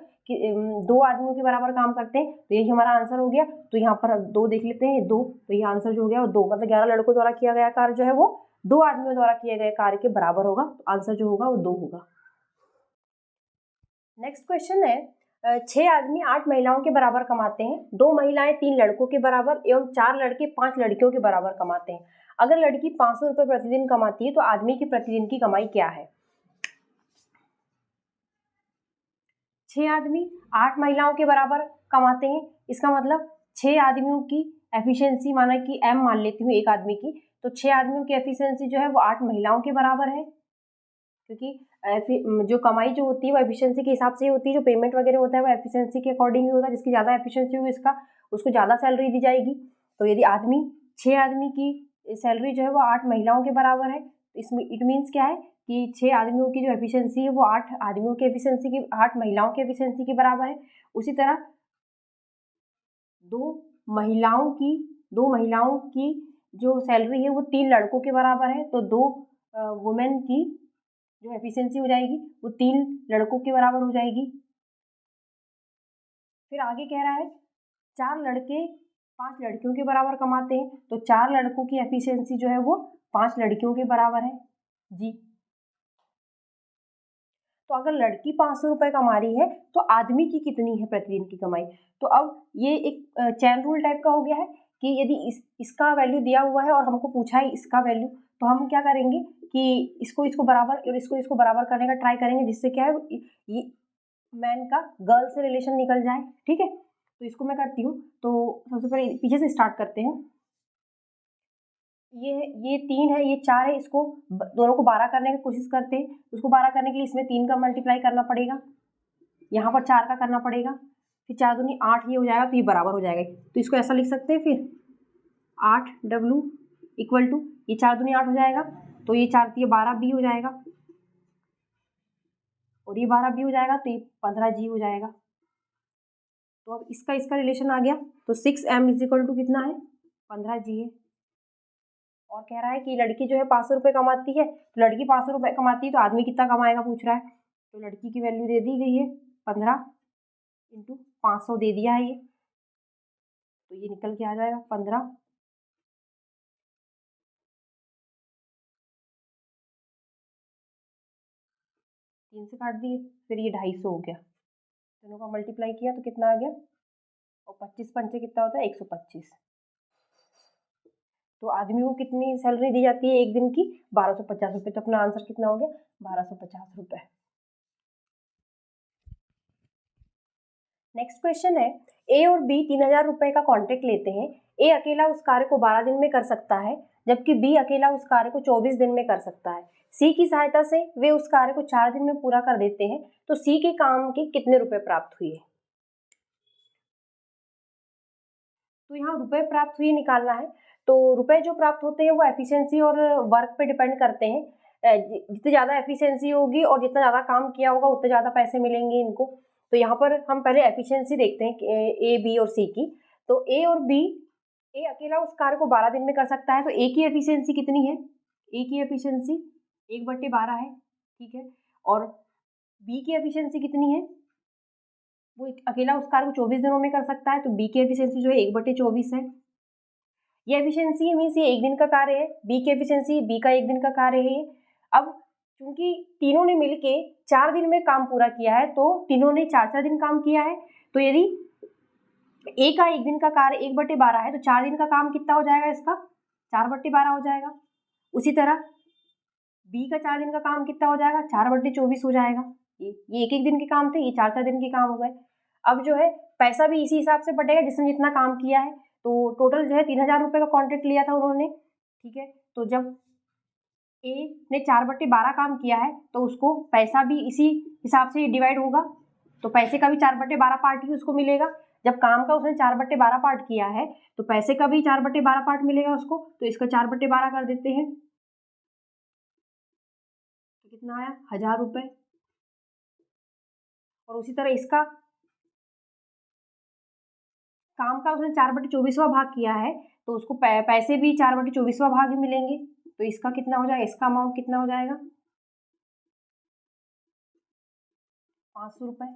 [SPEAKER 1] 2 आदमियों के बराबर काम करते हैं, तो यही हमारा आंसर हो गया। तो यहाँ पर 2 देख लेते हैं, 2, तो ये आंसर जो हो गया वो 2, मतलब 11 लड़कों द्वारा किया गया कार्य जो है वो 2 आदमियों द्वारा किए गए कार्य के बराबर होगा, तो आंसर जो होगा वो 2 होगा। नेक्स्ट क्वेश्चन है 6 आदमी 8 महिलाओं के बराबर कमाते हैं, 2 महिलाएं 3 लड़कों के बराबर एवं 4 लड़के 5 लड़कियों के बराबर कमाते हैं। अगर लड़की 500 रुपये प्रतिदिन कमाती है तो आदमी की प्रतिदिन की कमाई क्या है। 6 आदमी 8 महिलाओं के बराबर कमाते हैं, इसका मतलब 6 आदमियों की एफिशिएंसी, माना कि m मान लेती हूँ एक आदमी की, तो 6 आदमियों की एफिशिएंसी जो है वो 8 महिलाओं के बराबर है, क्योंकि जो कमाई जो होती है वो एफिशिएंसी के हिसाब से ही होती है, जो पेमेंट वगैरह होता है वो एफिशिएंसी के अकॉर्डिंग ही होता है, जिसकी ज़्यादा एफिशिएंसी होगी उसको ज़्यादा सैलरी दी जाएगी। तो यदि 6 आदमी की सैलरी जो है वो 8 महिलाओं के बराबर है, तो इसमें इट मीन्स क्या है कि 6 आदमियों की जो एफिशिएंसी है वो 8 आदमियों की एफिशिएंसी की 8 महिलाओं की एफिशिएंसी के बराबर है। उसी तरह 2 महिलाओं की जो सैलरी है वो 3 लड़कों के बराबर है, तो 2 वुमेन की जो एफिशिएंसी हो जाएगी वो 3 लड़कों के बराबर हो जाएगी। फिर आगे कह रहा है 4 लड़के 5 लड़कियों के बराबर कमाते हैं, तो 4 लड़कों की एफिशिएंसी जो है वो 5 लड़कियों के बराबर है जी। तो अगर लड़की 500 रुपये कमा रही है तो आदमी की कितनी है प्रतिदिन की कमाई। तो अब ये एक चैन रूल टाइप का हो गया है कि यदि इसका वैल्यू दिया हुआ है और हमको पूछा है इसका वैल्यू, तो हम क्या करेंगे कि इसको बराबर और इसको बराबर करने का ट्राई करेंगे, जिससे क्या है मैन का गर्ल से रिलेशन निकल जाए, ठीक है। तो इसको मैं करती हूँ। तो सबसे पहले पीछे से स्टार्ट करते हैं। ये 3 है, ये 4 है, इसको दोनों को 12 करने की कोशिश करते हैं। उसको 12 करने के लिए इसमें 3 का मल्टीप्लाई करना पड़ेगा, यहाँ पर 4 का करना पड़ेगा, फिर 4 दूनी 8 ये हो जाएगा, तो ये बराबर हो जाएगा। तो इसको ऐसा लिख सकते हैं फिर 8W इक्वल टू, ये 4 दूनी 8 हो जाएगा, तो ये 4 ये 12B हो जाएगा, और ये 12B हो जाएगा, तो ये 15G हो जाएगा। तो अब इसका रिलेशन आ गया। तो 6M इज इक्वल टू कितना है, 15G है। और कह रहा है कि लड़की जो है 500 रुपये कमाती है, तो लड़की 500 रुपये कमाती है तो आदमी कितना कमाएगा पूछ रहा है। तो लड़की की वैल्यू दे दी गई है 15 इंटू 500 दे दिया है ये, तो ये निकल के आ जाएगा 15। तीन से काट दिए, फिर ये 250 हो गया, दोनों का मल्टीप्लाई किया तो कितना आ गया, और 25 पंचे कितना होता है 125। तो आदमी को कितनी सैलरी दी जाती है एक दिन की, 1250 रुपये। तो अपना आंसर कितना हो गया, 1250 रुपये। नेक्स्ट क्वेश्चन है, ए और बी 3000 रुपये का कॉन्ट्रैक्ट लेते हैं। ए अकेला उस कार्य को 12 दिन में कर सकता है, जबकि बी अकेला उस कार्य को 24 दिन में कर सकता है। सी की सहायता से वे उस कार्य को 4 दिन में पूरा कर देते हैं, तो सी के काम के कितने रुपए प्राप्त हुए। तो यहाँ रुपए प्राप्त हुए निकालना है। तो रुपए जो प्राप्त होते हैं वो एफिशिएंसी और वर्क पे डिपेंड करते हैं। जितनी ज़्यादा एफिशिएंसी होगी और जितना ज़्यादा काम किया होगा उतने ज़्यादा पैसे मिलेंगे इनको। तो यहाँ पर हम पहले एफिशिएंसी देखते हैं ए, बी और सी की। तो ए और बी, ए अकेला उस कार्य को 12 दिन में कर सकता है, तो ए की एफिशिएंसी कितनी है, ए की एफिशिएंसी 1/12 है, ठीक है। और बी की एफिशिएंसी कितनी है, वो अकेला उस कार्य को 24 दिनों में कर सकता है, तो बी की एफिशिएंसी जो है 1/24 है। ये एफिशिएंसी मीन्स ये एक दिन का कार्य है, बी की एफिशिएंसी बी का एक दिन का कार्य है ये। अब क्योंकि तीनों ने मिलके 4 दिन में काम पूरा किया है, तो तीनों ने 4-4 दिन काम किया है। तो यदि ए का एक दिन का कार्य 1/12 है, तो 4 दिन का काम कितना हो जाएगा इसका, 4/12 हो जाएगा। उसी तरह बी का 4 दिन का काम कितना हो जाएगा, 4/24 हो जाएगा। ये एक एक दिन के काम थे, ये 4-4 दिन के काम हो गए। अब जो है पैसा भी इसी हिसाब से बढ़ेगा जिसने जितना काम किया है। तो टोटल जो है 3000 रुपये का कॉन्ट्रैक्ट लिया था उन्होंने, ठीक है। तो जब ए ने 4/12 काम किया है, तो उसको पैसा भी इसी हिसाब से डिवाइड होगा, तो पैसे का भी 4/12 पार्ट ही उसको मिलेगा। जब काम का उसने 4/12 पार्ट किया है, तो पैसे का भी 4/12 पार्ट मिलेगा उसको। तो इसका 4/12 कर देते हैं, तो कितना आया 1000 रुपये। और उसी तरह इसका काम का उसने 4/24वां भाग किया है, तो उसको पैसे भी 4/24वां भाग ही मिलेंगे। तो इसका कितना हो जाएगा, इसका अमाउंट कितना हो जाएगा 500 रुपये।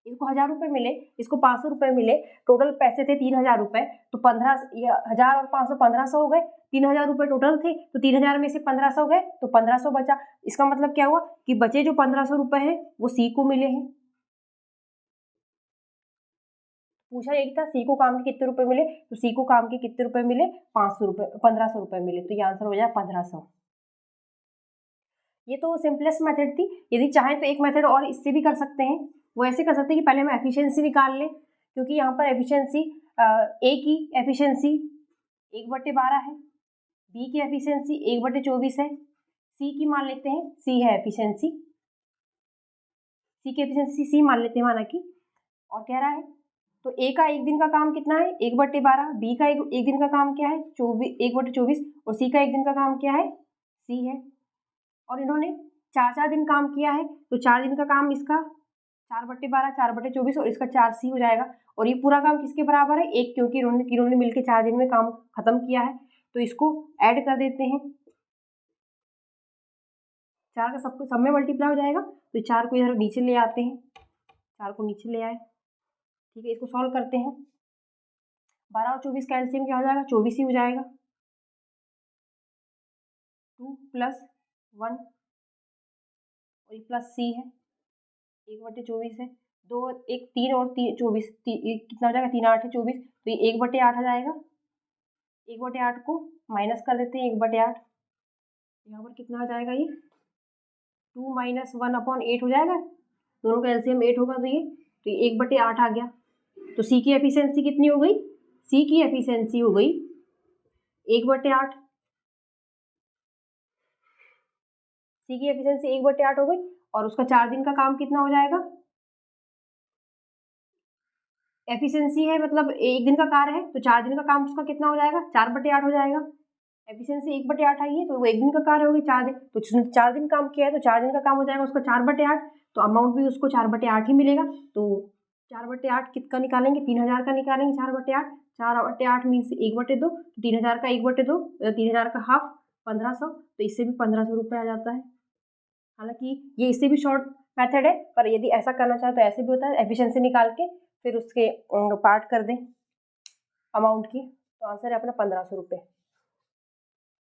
[SPEAKER 1] इसको 1000 रुपये मिले, इसको 500 रुपये मिले, टोटल पैसे थे 3000 रुपये। तो 1000 और 500 1500 हो गए, 3000 रुपये टोटल थे, तो 3000 में से 1500 गए तो 1500 बचा। इसका मतलब क्या हुआ कि बचे जो 1500 रुपये हैं वो सी को मिले हैं। पूछा यही था सी को काम के कितने रुपए मिले, तो सी को काम के कितने रुपए मिले, 500 रुपये 1500 रुपये मिले। तो ये आंसर हो जाए 1500। ये तो सिंपलेस्ट मेथड थी। यदि चाहें तो एक मेथड और इससे भी कर सकते हैं। वो ऐसे कर सकते हैं कि पहले हम एफिशिएंसी निकाल लें, क्योंकि यहाँ पर एफिशिएंसी ए की एफिशिएंसी 1/12 है, बी की एफिशिएंसी 1/24 है, सी की मान लेते हैं सी है एफिशिएंसी, सी की एफिशिएंसी सी मान लेते हैं माना कि। और कह रहा है तो ए का एक दिन का काम कितना है 1/12, बी का एक दिन का काम क्या है 1/24, और सी का एक दिन का काम क्या है सी है। और इन्होंने 4-4 दिन काम किया है, तो 4 दिन का काम इसका 4/12 4/24 और इसका 4C हो जाएगा। और ये पूरा काम किसके बराबर है 1, क्योंकि इन्होंने मिलकर 4 दिन में काम खत्म किया है। तो इसको ऐड कर देते हैं, 4 का सब में मल्टीप्लाई हो जाएगा। तो 4 को इधर नीचे ले आते हैं, 4 को नीचे ले आए, ठीक है। इसको सॉल्व करते हैं, 12 और 24 का एलसीएम क्या हो जाएगा 24 ही हो जाएगा। 2 + 1 और ये प्लस सी है, 1/24 है, 2 1 3 और 24 कितना हो जाएगा 3 8 है 24, तो ये 1/8 आ जाएगा। 1/8 को माइनस कर देते हैं 1/8, यहाँ पर कितना आ जाएगा ये 2 - 1/8 हो जाएगा। दोनों का एलसीएम 8 होगा, तो ये 1/8 आ गया। तो सी की एफिशिएंसी कितनी हो गई? सी की एफिशिएंसी हो गई 1/8। सी की एफिशिएंसी 1/8 हो गई, और उसका 4 दिन का काम कितना हो जाएगा? एफिशिएंसी है मतलब 1 दिन का कार्य है, तो 4 दिन का काम उसका कितना हो जाएगा? 4/8 हो जाएगा। एफिशिएंसी 1/8 आई है, तो वो 1 दिन का कार्य होगी, 4 दिन, तो जिसने 4 दिन काम किया है तो 4 दिन का काम हो जाएगा उसका 4/8, तो अमाउंट भी उसको 4/8 ही मिलेगा। तो 4/8 कितना निकालेंगे? 3000 का निकालेंगे 4/8। 4/8 मीन्स 1/2, 3000 का 1/2, 3000 का हाफ 1500, तो इससे भी 1500 रुपये आ जाता है। हालांकि ये इससे भी शॉर्ट मेथड है, पर यदि ऐसा करना चाहे तो ऐसे भी होता है, एफिशिएंसी निकाल के फिर उसके पार्ट कर दें अमाउंट की, तो आंसर है अपना 1500 रुपये।